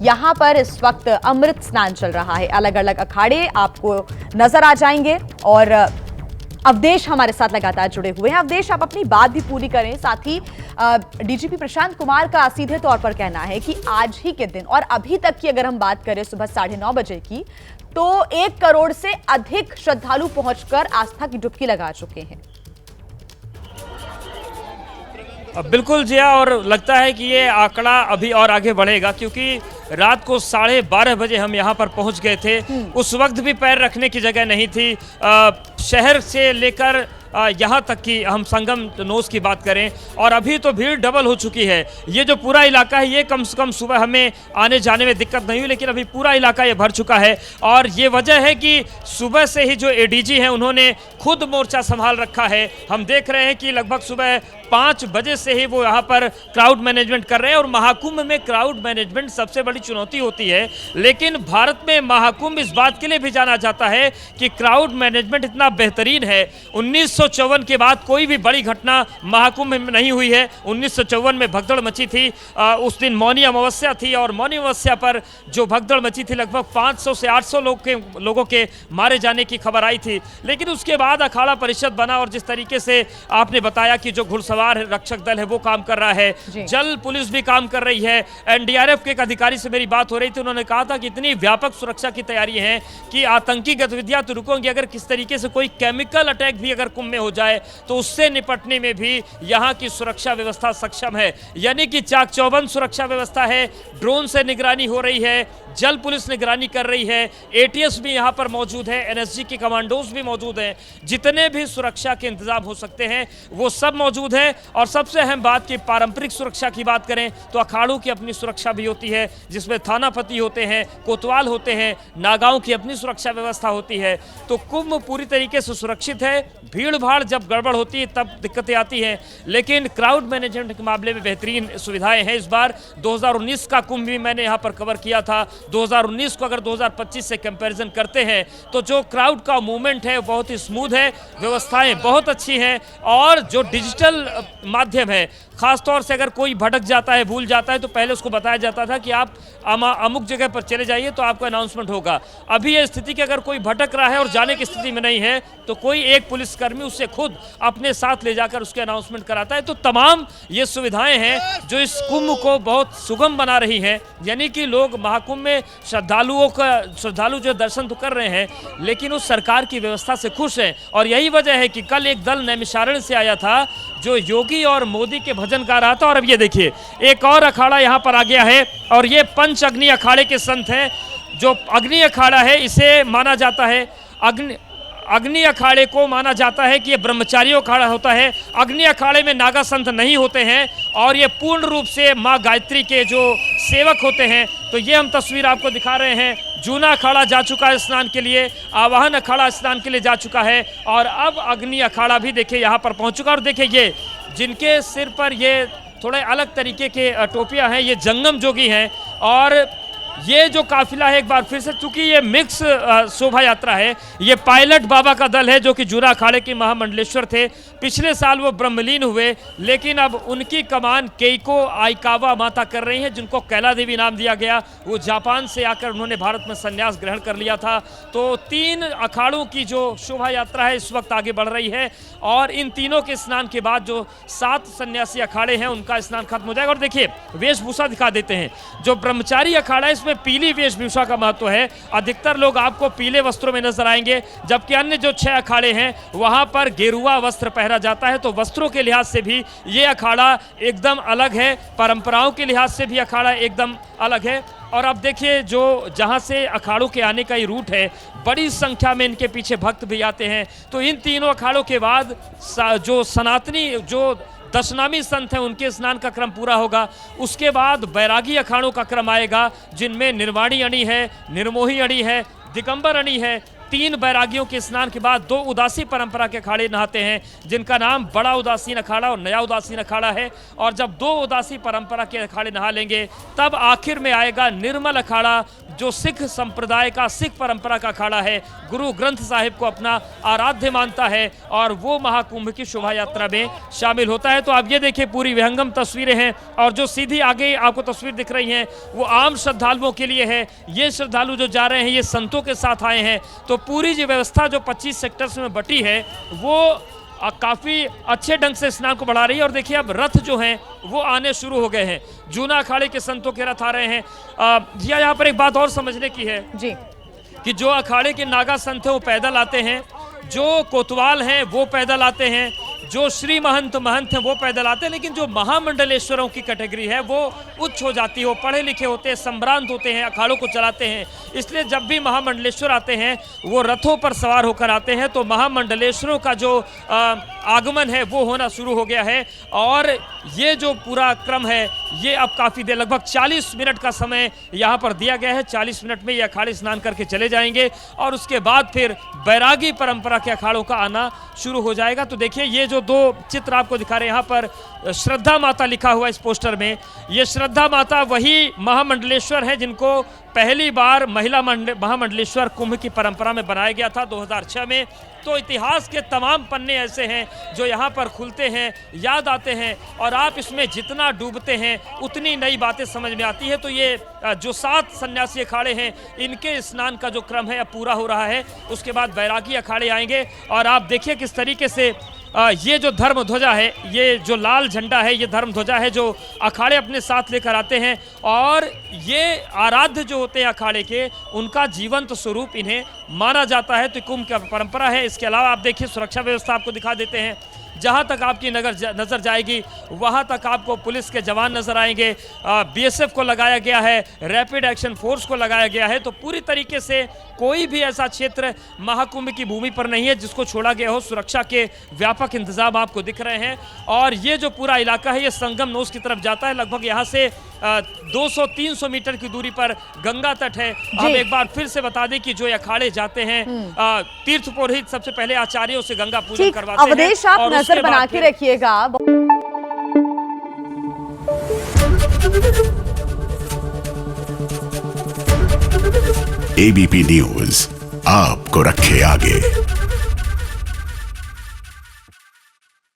यहाँ पर इस वक्त अमृत स्नान चल रहा है। अलग अलग अखाड़े आपको नजर आ जाएंगे और अवधेश हमारे साथ लगातार जुड़े हुए हैं। अवधेश, आप अपनी बात भी पूरी करें। साथ ही डीजीपी प्रशांत कुमार का सीधे तौर पर कहना है कि आज ही के दिन और अभी तक की अगर हम बात करें सुबह 9:30 बजे की, तो 1 करोड़ से अधिक श्रद्धालु पहुंचकर आस्था की डुबकी लगा चुके हैं। बिल्कुल जिया, और लगता है कि ये आंकड़ा अभी और आगे बढ़ेगा, क्योंकि रात को 12:30 बजे हम यहाँ पर पहुँच गए थे। उस वक्त भी पैर रखने की जगह नहीं थी। शहर से लेकर यहाँ तक कि हम संगम नोस की बात करें, और अभी तो भीड़ डबल हो चुकी है। ये जो पूरा इलाका है, ये कम से कम सुबह हमें आने जाने में दिक्कत नहीं हुई, लेकिन अभी पूरा इलाका ये भर चुका है। और ये वजह है कि सुबह से ही जो एडीजी हैं उन्होंने खुद मोर्चा संभाल रखा है। हम देख रहे हैं कि लगभग सुबह 5 बजे से ही वो यहाँ पर क्राउड मैनेजमेंट कर रहे हैं। और महाकुंभ में क्राउड मैनेजमेंट सबसे बड़ी चुनौती होती है, लेकिन भारत में महाकुंभ इस बात के लिए भी जाना जाता है कि क्राउड मैनेजमेंट इतना बेहतरीन है। 1954 के बाद कोई भी बड़ी घटना महाकुंभ में नहीं हुई है। 1954 में भगदड़ मची थी, उस दिन मौनी अमावस्या थी, और मौनी अमावस्या पर जो भगदड़ मची थी लगभग 500 से 800 लोगों के मारे जाने की खबर आई थी। लेकिन उसके बाद अखाड़ा परिषद बना, और जिस तरीके से आपने बताया कि जो घुड़सवार रक्षक दल है वो काम कर रहा है, जल पुलिस भी काम कर रही है। एनडीआरएफ के एक अधिकारी से मेरी बात हो रही थी, उन्होंने कहा था कि इतनी व्यापक सुरक्षा की तैयारी है कि आतंकी गतिविधियां तो रुकेंगी, अगर किस तरीके से कोई केमिकल अटैक भी अगर कुंभ में हो जाए तो उससे निपटने में भी यहाँ की सुरक्षा व्यवस्था सक्षम है। यानी कि चाक चौबंद सुरक्षा व्यवस्था है, ड्रोन से निगरानी हो रही है, जल पुलिस निगरानी कर रही है, एटीएस भी यहाँ पर मौजूद है, एनएसजी के कमांडोज भी मौजूद हैं, जितने भी सुरक्षा के इंतजाम हो सकते हैं वो सब मौजूद है। और सबसे अहम बात की पारंपरिक सुरक्षा की बात करें तो अखाड़ों की अपनी सुरक्षा भी होती है, जिसमें थानापति होते हैं, कोतवाल होते हैं, नागाओं की अपनी सुरक्षा व्यवस्था होती है। तो कुंभ पूरी तरीके से सुरक्षित है। भीड़ भाड़ जब गड़बड़ होती है तब दिक्कतें आती हैं, लेकिन क्राउड मैनेजमेंट के मामले में बेहतरीन सुविधाएं हैं। इस बार 2019 का कुंभ भी मैंने यहाँ पर कवर किया था। 2019 को अगर 2025 से कंपैरिजन करते हैं तो जो क्राउड का मूवमेंट है बहुत ही स्मूथ है, व्यवस्थाएं बहुत अच्छी हैं, और जो डिजिटल माध्यम है, खासतौर से अगर कोई भटक जाता है, भूल जाता है, तो पहले उसको बताया जाता था कि आप अमुक जगह पर चले जाइए तो आपको अनाउंसमेंट होगा। अभी ये स्थिति कि अगर कोई भटक रहा है और जाने की स्थिति में नहीं है तो कोई एक पुलिसकर्मी उससे खुद अपने साथ ले जाकर उसके अनाउंसमेंट कराता है। तो तमाम ये सुविधाएं हैं जो इस कुंभ को बहुत सुगम बना रही हैं। यानी कि लोग महाकुंभ में श्रद्धालु जो दर्शन तो कर रहे हैं, लेकिन उस सरकार की व्यवस्था से खुश हैं। और यही वजह है कि कल एक दल नैमिषारण्य से आया था जो योगी और मोदी के भजन गा रहा था, और अब ये देखिए एक और अखाड़ा यहाँ पर आ गया है, और ये पंच अग्नि अखाड़े के संत हैं। जो अग्नि अखाड़ा है इसे माना जाता है, अग्नि अखाड़े को माना जाता है कि ये ब्रह्मचारियों अखाड़ा होता है। अग्नि अखाड़े में नागा संत नहीं होते हैं, और ये पूर्ण रूप से माँ गायत्री के जो सेवक होते हैं। तो ये हम तस्वीर आपको दिखा रहे हैं। जूना अखाड़ा जा चुका है स्नान के लिए, आवाहन अखाड़ा स्नान के लिए जा चुका है, और अब अग्नि अखाड़ा भी देखिए यहाँ पर पहुँच चुका। और देखिए ये जिनके सिर पर ये थोड़े अलग तरीके के टोपियाँ हैं, ये जंगम जोगी हैं। और ये जो काफिला है, एक बार फिर से, चूंकि ये मिक्स शोभा यात्रा है, ये पायलट बाबा का दल है जो कि जूना अखाड़े के महामंडलेश्वर थे। पिछले साल वो ब्रह्मलीन हुए, लेकिन अब उनकी कमान केइको आइकावा माता कर रही हैं, जिनको कैला देवी नाम दिया गया। वो जापान से आकर उन्होंने भारत में संन्यास ग्रहण कर लिया था। तो 3 अखाड़ों की जो शोभा यात्रा है इस वक्त आगे बढ़ रही है, और इन तीनों के स्नान के बाद जो 7 सन्यासी अखाड़े हैं उनका स्नान खत्म हो जाएगा। और देखिए वेशभूषा दिखा देते हैं। जो ब्रह्मचारी अखाड़ा है इसमें पीली वेशभूषा का महत्व है। अधिकतर लोग आपको पीले वस्त्रों में नजर आएंगे, जबकि अन्य जो 6 अखाड़े हैं वहां पर गेरुआ वस्त्र पहना जाता है। तो वस्त्रों के लिहाज से भी ये अखाड़ा एकदम अलग है, परंपराओं के लिहाज से भी अखाड़ा एकदम अलग है। और अब देखिए जो जहां से अखाड़ों के आने का ये रूट है, बड़ी संख्या में इनके पीछे भक्त भी आते हैं। तो इन तीनों अखाड़ों के बाद जो सनातनी जो दशनामी संत हैं उनके स्नान का क्रम पूरा होगा। उसके बाद बैरागी अखाड़ों का क्रम आएगा, जिनमें निर्वाणी अणी है, निर्मोही अणी है, दिगंबर अणी है। 3 बैरागियों के स्नान के बाद 2 उदासी परंपरा के अखाड़े नहाते हैं, जिनका नाम बड़ा उदासीन अखाड़ा और नया उदासीन अखाड़ा है। और जब 2 उदासी परंपरा के अखाड़े नहा लेंगे तब आखिर में आएगा निर्मल अखाड़ा, जो सिख संप्रदाय का, सिख परंपरा का अखाड़ा है, गुरु ग्रंथ साहिब को अपना आराध्य मानता है और वो महाकुंभ की शोभा यात्रा में शामिल होता है। तो आप ये देखिए पूरी विहंगम तस्वीरें हैं और जो सीधी आगे आपको तस्वीर दिख रही हैं वो आम श्रद्धालुओं के लिए है। ये श्रद्धालु जो जा रहे हैं ये संतों के साथ आए हैं। तो पूरी जो व्यवस्था जो 25 सेक्टर्स में बटी है वो काफ़ी अच्छे ढंग से स्नान को बढ़ा रही है। और देखिए अब रथ जो हैं वो आने शुरू हो गए हैं, जूना अखाड़े के संतों के रथ आ रहे हैं। जी यहाँ पर एक बात और समझने की है जी कि जो अखाड़े के नागा संत हैं वो पैदल आते हैं, जो कोतवाल हैं वो पैदल आते हैं, जो श्री महंत हैं वो पैदल आते हैं, लेकिन जो महामंडलेश्वरों की कैटेगरी है वो उच्च हो जाती है, वो पढ़े लिखे होते हैं, संभ्रांत होते हैं, अखाड़ों को चलाते हैं। इसलिए जब भी महामंडलेश्वर आते हैं वो रथों पर सवार होकर आते हैं। तो महामंडलेश्वरों का जो आगमन है वो होना शुरू हो गया है और ये जो पूरा क्रम है ये अब काफ़ी देर, लगभग 40 मिनट का समय यहाँ पर दिया गया है। 40 मिनट में ये अखाड़े स्नान करके चले जाएंगे और उसके बाद फिर बैरागी परंपरा के अखाड़ों का आना शुरू हो जाएगा। तो देखिए ये जो दो चित्र आपको दिखा रहे हैं, यहाँ पर श्रद्धा माता लिखा हुआ है इस पोस्टर में। ये श्रद्धा माता वही महामंडलेश्वर है जिनको पहली बार महिला महामंडलेश्वर कुंभ की परंपरा में बनाया गया था 2006 में। तो इतिहास के तमाम पन्ने ऐसे हैं जो यहाँ पर खुलते हैं, याद आते हैं और आप इसमें जितना डूबते हैं उतनी नई बातें समझ में आती है। तो ये जो 7 सन्यासी अखाड़े हैं इनके स्नान का जो क्रम है अब पूरा हो रहा है। उसके बाद बैरागी अखाड़े आएंगे और आप देखिए किस तरीके से ये जो धर्म ध्वजा है, ये जो लाल झंडा है, ये धर्म ध्वजा है जो अखाड़े अपने साथ लेकर आते हैं और ये आराध्य जो होते हैं अखाड़े के, उनका जीवंत स्वरूप इन्हें माना जाता है। तो कुंभ की परंपरा है। इसके अलावा आप देखिए सुरक्षा व्यवस्था आपको दिखा देते हैं। जहाँ तक आपकी नज़र जाएगी वहाँ तक आपको पुलिस के जवान नज़र आएंगे, बीएसएफ को लगाया गया है, रैपिड एक्शन फोर्स को लगाया गया है। तो पूरी तरीके से कोई भी ऐसा क्षेत्र महाकुंभ की भूमि पर नहीं है जिसको छोड़ा गया हो। सुरक्षा के व्यापक इंतजाम आपको दिख रहे हैं और ये जो पूरा इलाका है ये संगम नोस की तरफ जाता है। लगभग यहाँ से 200-300 मीटर की दूरी पर गंगा तट है। हम एक बार फिर से बता दें कि जो अखाड़े जाते हैं तीर्थ पुरोहित सबसे पहले आचार्यों से गंगा पूजन करवाते हैं। अवधेश आप नजर बना के रखिएगा। एबीपी न्यूज आपको रखे आगे।